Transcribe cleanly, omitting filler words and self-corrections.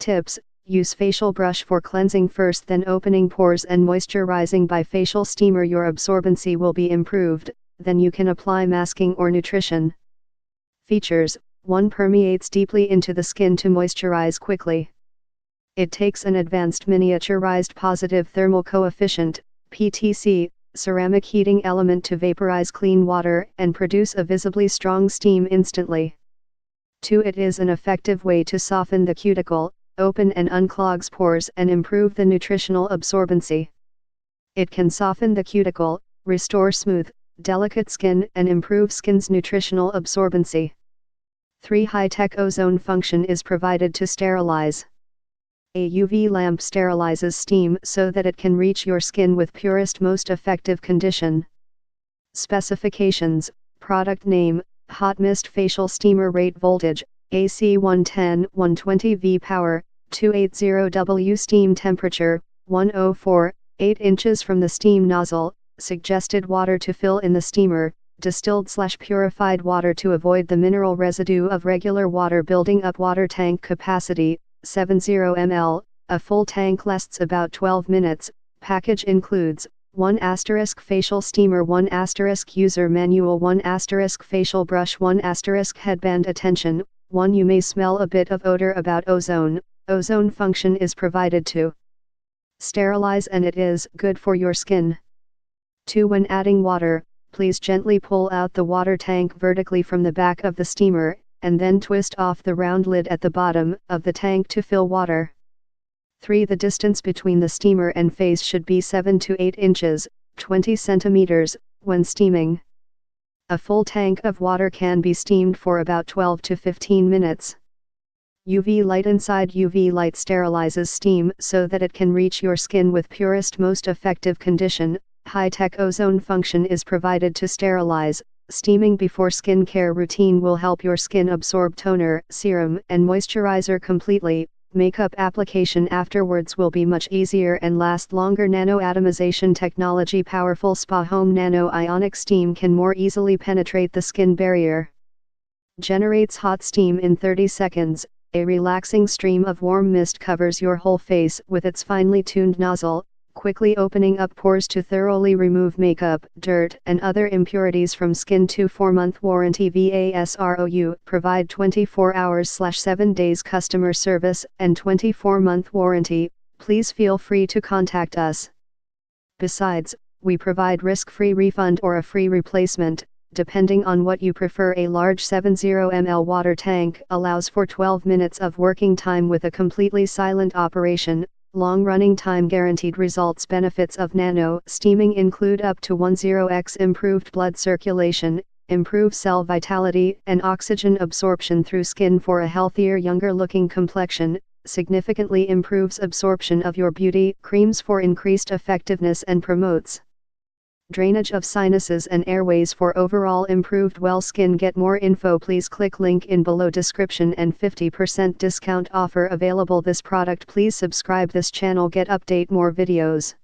Tips: use facial brush for cleansing first, then opening pores and moisturizing by facial steamer. Your absorbency will be improved, then you can apply masking or nutrition. Features: 1. Permeates deeply into the skin to moisturize quickly. It takes an advanced miniaturized positive thermal coefficient, PTC, ceramic heating element to vaporize clean water and produce a visibly strong steam instantly. 2. It is an effective way to soften the cuticle, open and unclogs pores and improve the nutritional absorbency. It can soften the cuticle, restore smooth, delicate skin and improve skin's nutritional absorbency. 3. High-tech ozone function is provided to sterilize. A UV lamp sterilizes steam so that it can reach your skin with purest, most effective condition. Specifications: product name, hot mist facial steamer, rate voltage, AC 110-120 V power, 280W steam temperature, 104, 8 inches from the steam nozzle, suggested water to fill in the steamer, distilled/purified water to avoid the mineral residue of regular water building up. Water tank capacity, 70 ml, a full tank lasts about 12 minutes, package includes 1 * facial steamer, 1 * user manual, 1 * facial brush, 1 * headband. Attention, 1. You may smell a bit of odor about ozone. Ozone function is provided to sterilize and it is good for your skin. 2. When adding water, please gently pull out the water tank vertically from the back of the steamer, and then twist off the round lid at the bottom of the tank to fill water. 3. The distance between the steamer and face should be 7 to 8 inches, 20 centimeters, when steaming. A full tank of water can be steamed for about 12 to 15 minutes. UV light inside. UV light sterilizes steam so that it can reach your skin with purest, most effective condition. High-tech ozone function is provided to sterilize. Steaming before skincare routine will help your skin absorb toner, serum, and moisturizer completely. Makeup application afterwards will be much easier and last longer. Nano atomization technology, powerful spa home. Nano Ionic steam can more easily penetrate the skin barrier. Generates hot steam in 30 seconds. A relaxing stream of warm mist covers your whole face with its finely tuned nozzle, quickly opening up pores to thoroughly remove makeup, dirt, and other impurities from skin. 4-month warranty. VASROU provide 24 hours/7 days customer service and 24-month warranty. Please feel free to contact us. Besides, we provide risk-free refund or a free replacement, depending on what you prefer. A large 70 ml water tank allows for 12 minutes of working time with a completely silent operation. Long running time guaranteed. Results. Benefits of nano steaming include up to 10x improved blood circulation, improve cell vitality and oxygen absorption through skin for a healthier, younger looking complexion, significantly improves absorption of your beauty creams for increased effectiveness and promotes drainage of sinuses and airways for overall improved well skin. Get more info, please click link in below description and 50% discount offer available this product. Please subscribe this channel, get update more videos.